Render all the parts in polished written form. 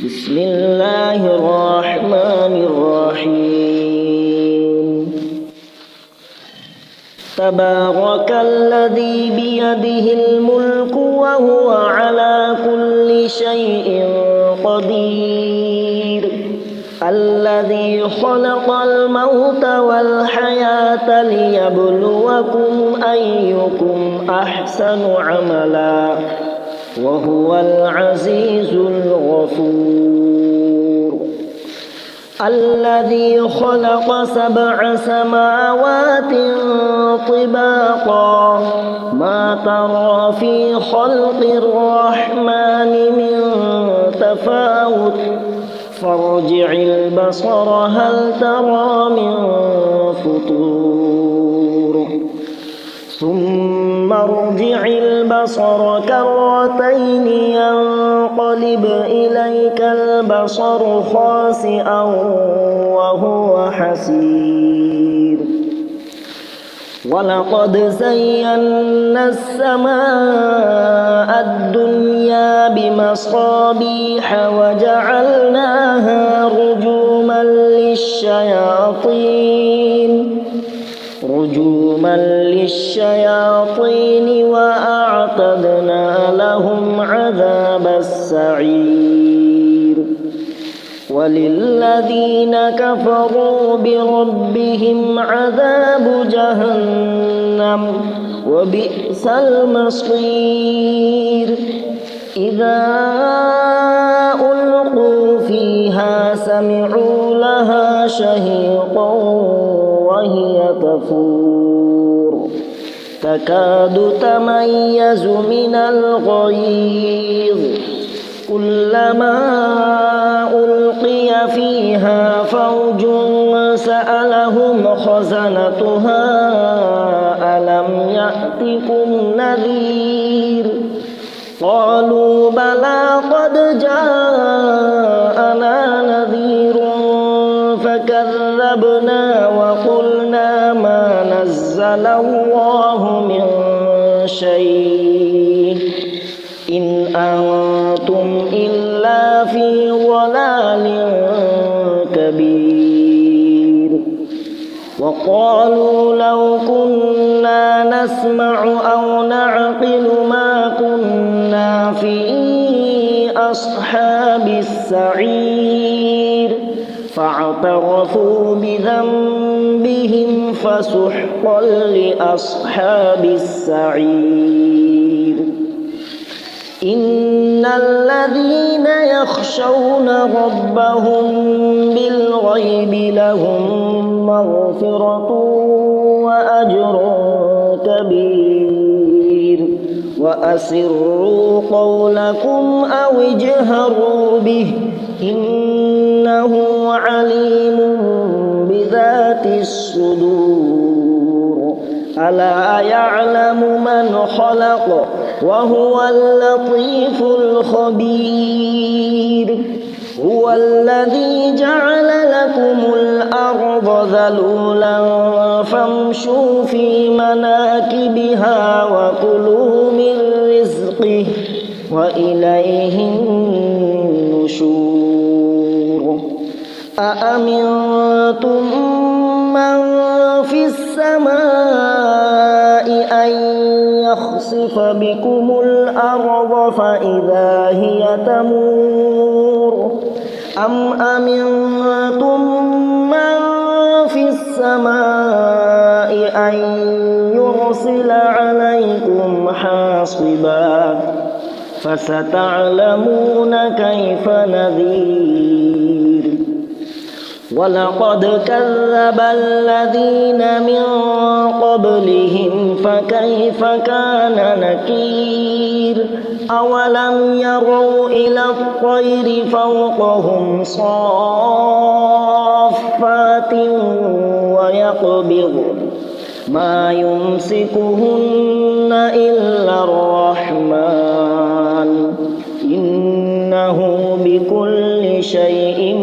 بسم الله الرحمن الرحيم تبارك الذي بيده الملك وهو على كل شيء قدير الذي خلق الموت والحياة ليبلوكم أيكم أحسن عملا وهو العزيز الغفور الذي خلق 7 سماوات طباقا ما ترى في خلق الرحمن من تفاوت فارجع البصر هل ترى من فطور ثم ارجع البصر كرتين ينقلب إليك البصر خاسئا وهو حسير ولقد زينا السماء الدنيا بمصابيح وجعلناها رجوما للشياطين وأعتدنا لهم عذاب السعير وللذين كفروا بربهم عذاب جهنم وبئس المصير إذا ألقوا فيها سمعوا لها شهيقا وهي تفور تكاد تميز من الغيظ كلما ألقي فيها فوج سألهم خزنتها ألم يأتكم نذير قالوا بلى قد جاءنا نذير فكذبنا وقلنا ما نزل الله من شيء إن أنتم إلا في ضلال كبير وقالوا لو كنا نسمع أو نعقل ما كنا في أصحاب السعير فاعترفوا بذنبهم فسحقا لأصحاب السعير إن الذين يخشون ربهم بالغيب لهم مغفرة وأجر كبير وأسروا قولكم أو اجهروا به إنه عليم بذات الصدور ألا يعلم من خلق وهو اللطيف الخبير هو الذي جعل لكم الأرض ذلولا فامشوا في مناكبها وكلوا من رزقه وإليه النشور أأمنتم من في السماء أن يخسف بكم الأرض فإذا هي تمور أم أمنتم من في السماء أن يرسل عليكم حاصبا فستعلمون كيف نذير ولقد كذب الذين من قبلهم فكيف كان نكير أولم يروا إلى الطير فوقهم صافات ويقبض ما يمسكهن إلا الرحمن إنه بكل شيء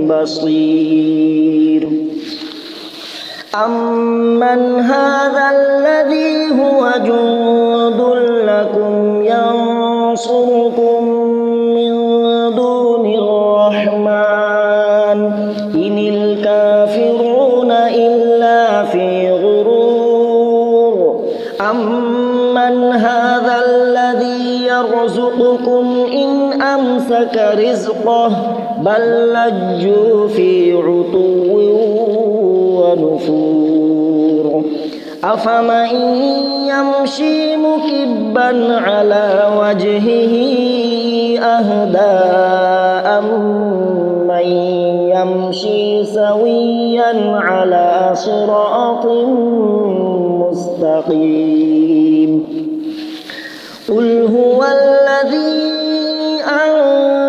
بصير أمن هذا الذي هو جند لكم ينصركم من دون أمسك رزقه بل لجوا في عتو ونفور أفمن يمشي مكبا على وجهه أهدى أمن يمشي سويا على صراط مستقيم قل هو الذي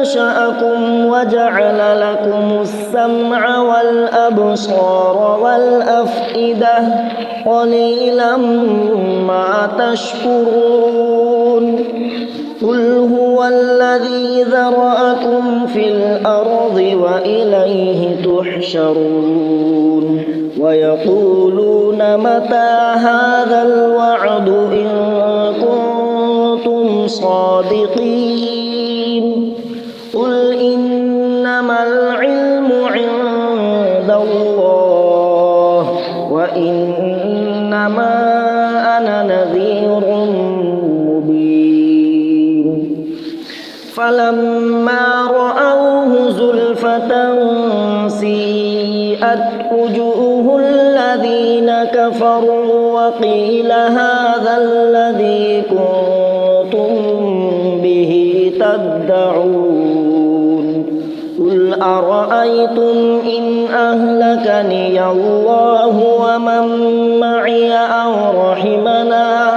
أنشأكم وجعل لكم السمع والأبصار والأفئدة قليلا ما تشكرون قل هو الذي ذرأكم في الأرض وإليه تحشرون ويقولون متى هذا الوعد إن كنتم صادقين قل إنما العلم عند الله وإنما أنا نذير مبين فلما رأوه زلفة سيئت وجوه الذين كفروا وقيل هذا الذي كنتم به تدعون قل أرأيتم إن أهلكني الله ومن معي أو رحمنا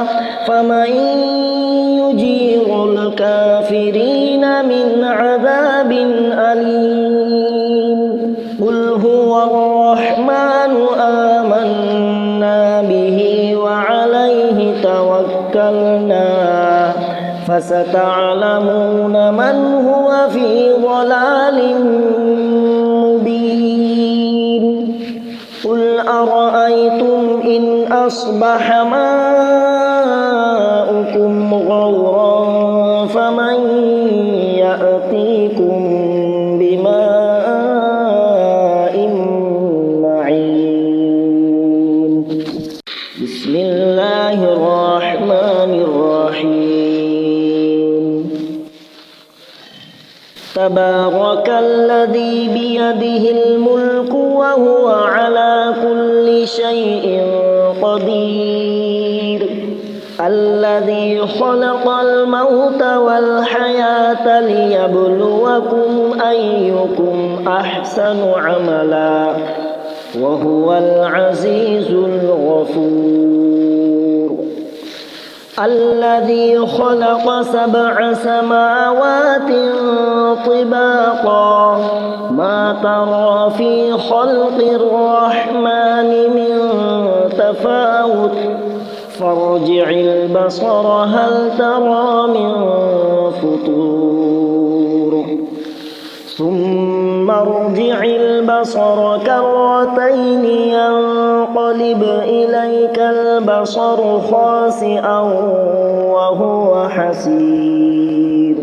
فمن يجير الكافرين من عذاب أليم قل هو الرحمن آمنا به وعليه توكلنا فستعلمون من هو في ضلال مبين قل أرأيتم إن أصبح ماؤكم غورا فمن يأتيكم بماء معين بسم الله الرحمن الرحيم تبارك الذي بيده الملك وهو على كل شيء قدير الذي خلق الموت والحياة ليبلوكم أيكم أحسن عملا وهو العزيز الغفور الذي خلق 7 سماوات طباقا ما ترى في خلق الرحمن من تفاوت فارجع البصر هل ترى من فطور ثم ارجع البصر كرتين ينقلب إليك البصر خاسئا وهو حسير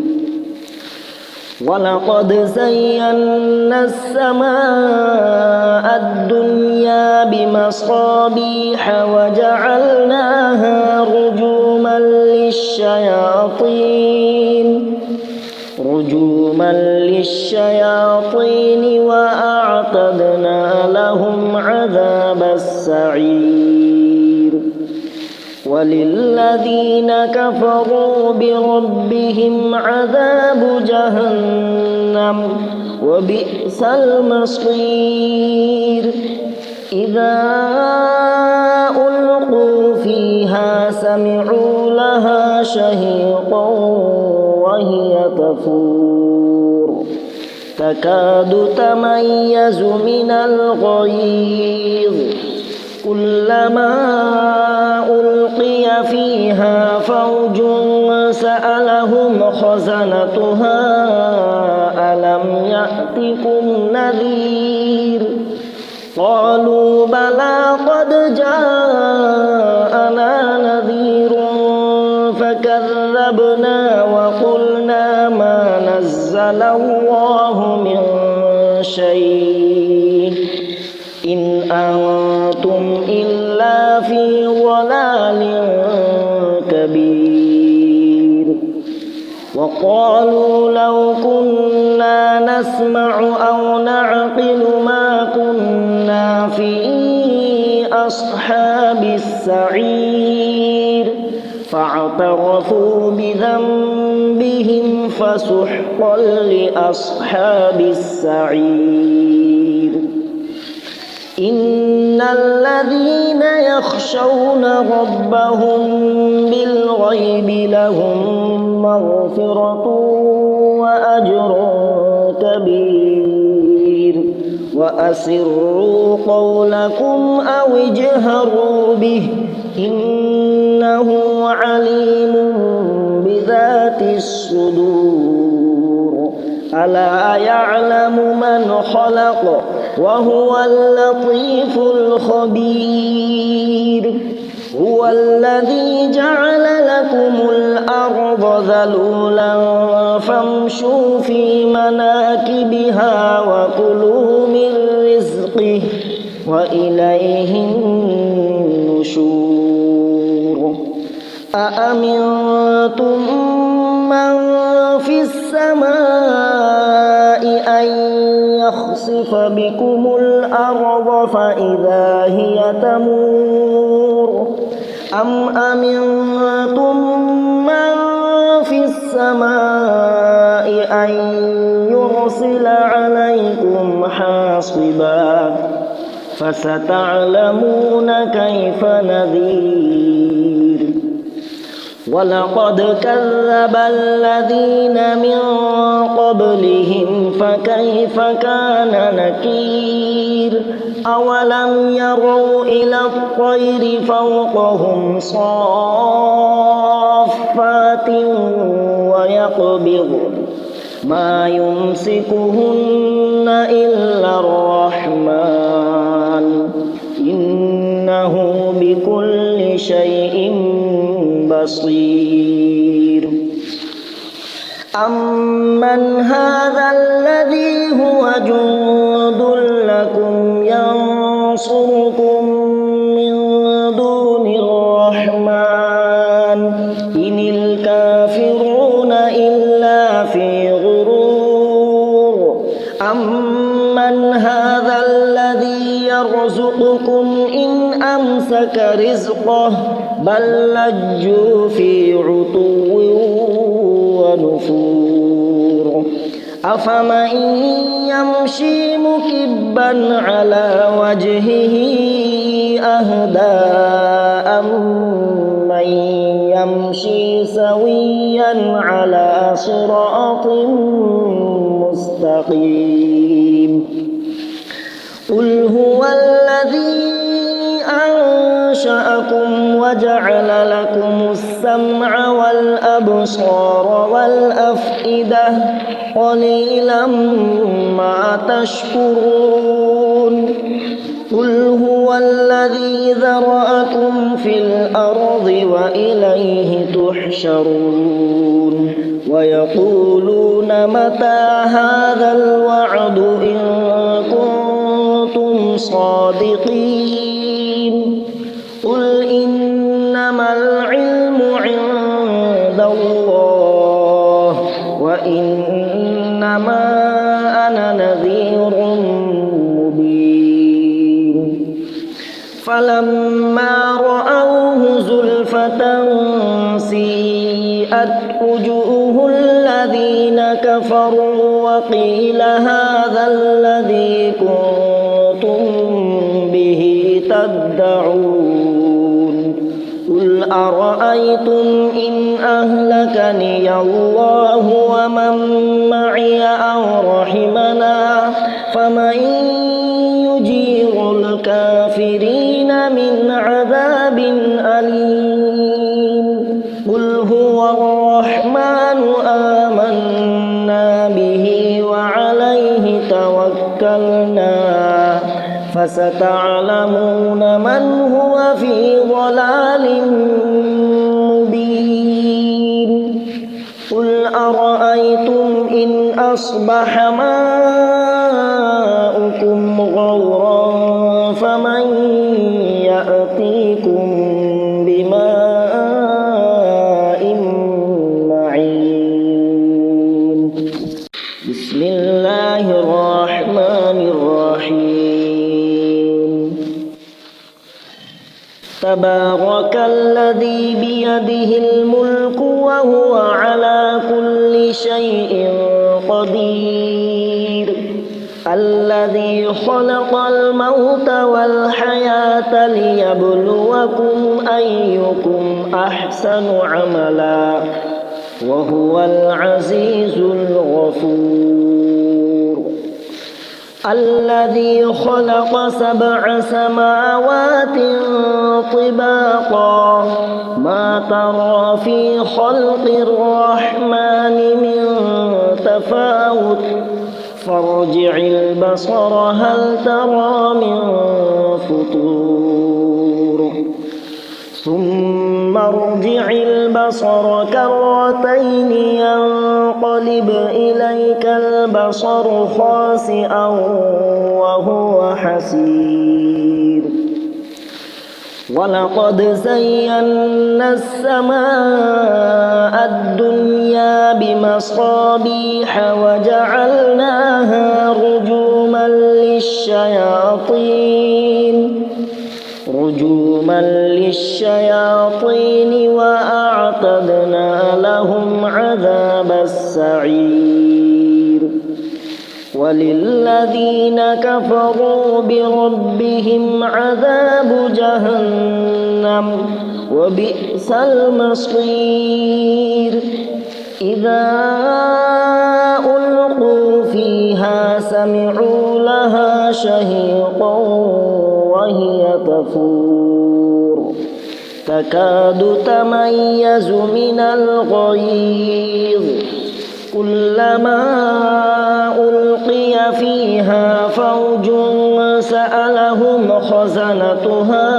ولقد زينا السماء الدنيا بمصابيح وجعلناها رجوما للشياطين وأعتدنا لهم عذاب السعير وللذين كفروا بربهم عذاب جهنم وبئس المصير إذا ألقوا فيها سمعوا لها شهيقا وهي تفور تكاد تميز من الغيظ كلما ألقي فيها فوج سألهم خزنتها ألم يأتكم نذير قالوا بلى قد جاءنا نذير فكذبنا وقلنا ما نزل الله من شيء إن أنتم إلا في ضلال كبير وقالوا لو كنا نسمع أو نعقل ما كنا في أصحاب السعير فاعترفوا بذنبهم فسحقا لأصحاب السعير إن الذين يخشون ربهم بالغيب لهم مغفرة وأجر كبير وأسروا قولكم أو اجهروا به إنه عليم بذات الصدور ألا يعلم من خلق وهو اللطيف الخبير هو الذي جعل لكم الأرض ذلولا فامشوا في مناكبها وكلوا من رزقه وإليه النشور أأمنتم من في السماء أن يخسف بكم الأرض فإذا هي تمور أم أمنتم من في السماء أن يرسل عليكم حاصبا فستعلمون كيف نذير ولقد كذب الذين من قبلهم فكيف كان نكير أولم يروا إلى الطير فوقهم صافات ويقبضن ما يمسكهن إلا الرحمن إنه بكل شيء بصير أمن هذا الذي هو جند لكم ينصركم من دون الرحمن إن الكافرون إلا في غرور أمن هذا الذي يرزقكم إن أمسك رزقه بل لجوا في عتو ونفور أفمن يمشي مكبا على وجهه أهدى أمن يمشي سويا على صراط مستقيم قل هو الذي أنشأكم وجعل لكم السمع والأبصار والأفئدة قليلا ما تشكرون قل هو الذي ذرأكم في الأرض وإليه تحشرون ويقولون متى هذا الوعد إن كنتم صادقين قل إنما العلم عند الله وإنما أنا نذير مبين فلما رأوه زلفة سيئت وجوه الذين كفروا وقيل هذا الذي كنتم به تدعون قل أرأيتم إن أهلكني الله ومن معي أو رحمنا فمن يجير الكافرين من عذاب أليم قل هو الرحمن آمنا به وعليه توكلنا فستعلمون من هو في ضلال مبين قل أرأيتم إن أصبح ماؤكم غورا فمن يأتيكم بماء معين بسم الله الرحمن الرحيم تبارك الذي بيده الملك وهو على كل شيء قدير الذي خلق الموت والحياة ليبلوكم أيكم أحسن عملا وهو العزيز الغفور الذي خلق 7 سماوات طباقا ما ترى في خلق الرحمن من تفاوت فارجع البصر هل ترى من فطور ثم ارجع البصر كرتين ينقلب إليك البصر خاسئا وهو حسير ولقد زينا السماء الدنيا بمصابيح وجعلناها رجوما للشياطين وأعتدنا لهم عذاب السعير وللذين كفروا بربهم عذاب جهنم وبئس المصير إذا ألقوا فيها سمعوا لها شهيقا وهي تفور تكاد تميز من الغيظ كلما ألقي فيها فوج سألهم خزنتها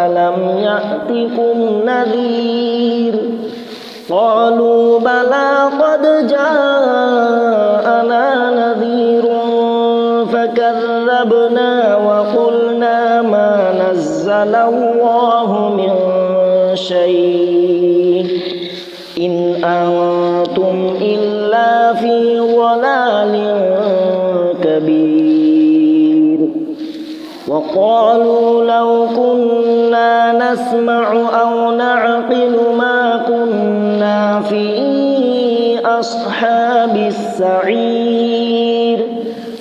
ألم يأتكم نذير قالوا بلى قد جاءنا نذير فكذبنا وقلنا ما نزل الله من شيء إن أنتم إلا في ضلال كبير وقالوا لو كنا نسمع أو نعقل ما كنا في أصحاب السعير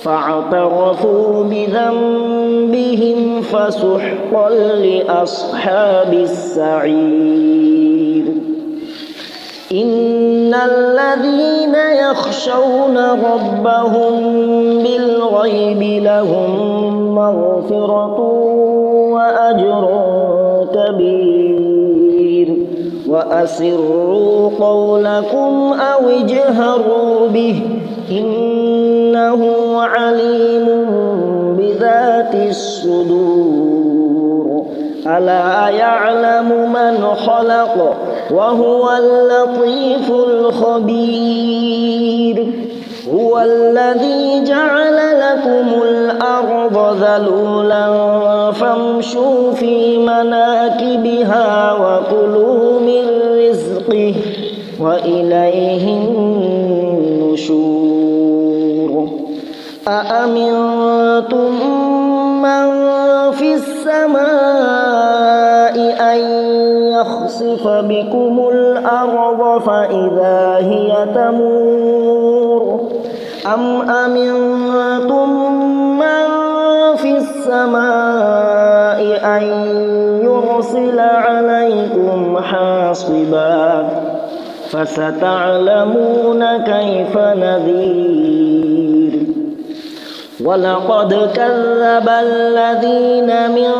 فاعترفوا بذنبهم فسحقا لأصحاب السعير إن الذين يخشون ربهم بالغيب لهم مغفرة وأجر كبير وأسروا قولكم أو اجهروا به إنه عليم بذات الصدور ألا يعلم من خلق وهو اللطيف الخبير هو الذي جعل لكم الأرض ذلولا فامشوا في مناكبها وكلوا من رزقه وإليه النشور أأمنتم من في السماء أن يخسف بكم الأرض فإذا هي تمور أم أمنتم من في السماء أن يرسل عليكم حاصبا فستعلمون كيف نذير ولقد كذب الذين من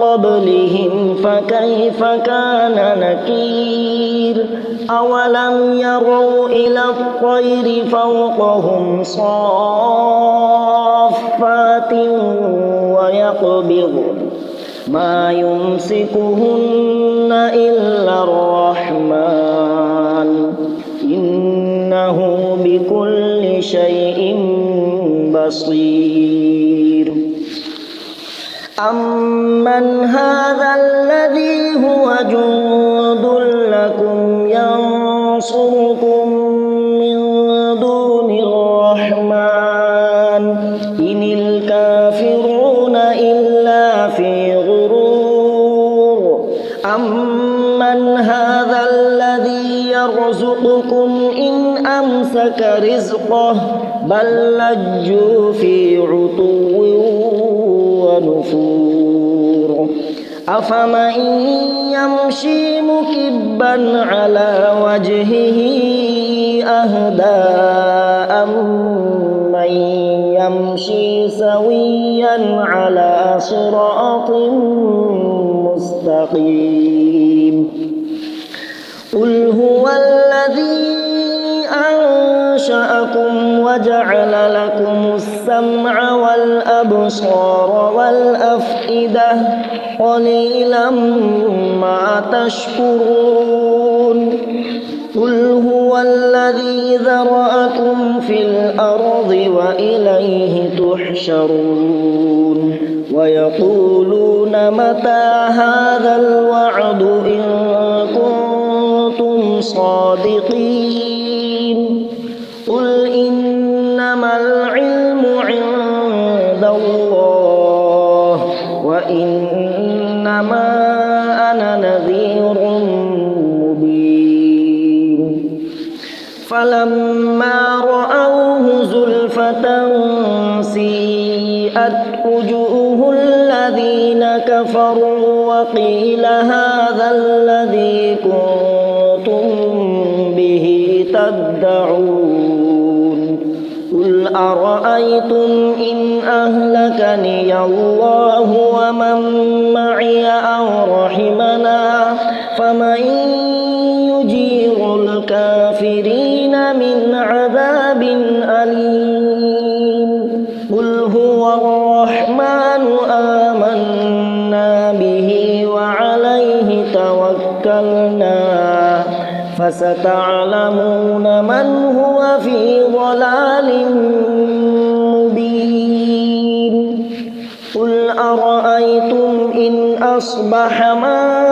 قبلهم فكيف كان نكير أولم يروا إلى الطير فوقهم صافات ويقبض ما يمسكهن إلا الرحمن إنه بكل شيء بصير أمن هذا الذي هو جند لكم ينصركم من دون الرحمن إن الكافرون إلا في غرور أمن هذا الذي يرزقكم إن أمسك رزقه بل لجوا في عتو ونفور أفمن يمشي مكبا على وجهه أهدى أمن يمشي سويا على صراط مستقيم قل هو الذي أنشأكم وجعل لكم السمع والأبصار والأفئدة قليلا ما تشكرون قل هو الذي ذرأكم في الأرض وإليه تحشرون ويقولون متى هذا الوعد إن كنتم صادقين قل إنما العلم عند الله وإنما أنا نذير مبين فلما رأوه زلفة سيئت وجوه الذين كفروا وقيل هذا الذي كنتم به تدعون قل أرأيتم إن أهلكني الله ومن معي أو رحمنا فمن يجير الكافرين من عذاب أليم قل هو الرحمن آمنا به وعليه توكلنا فستعلمون من هو في ضلال مبين قل أرأيتم إن أصبح ماؤكم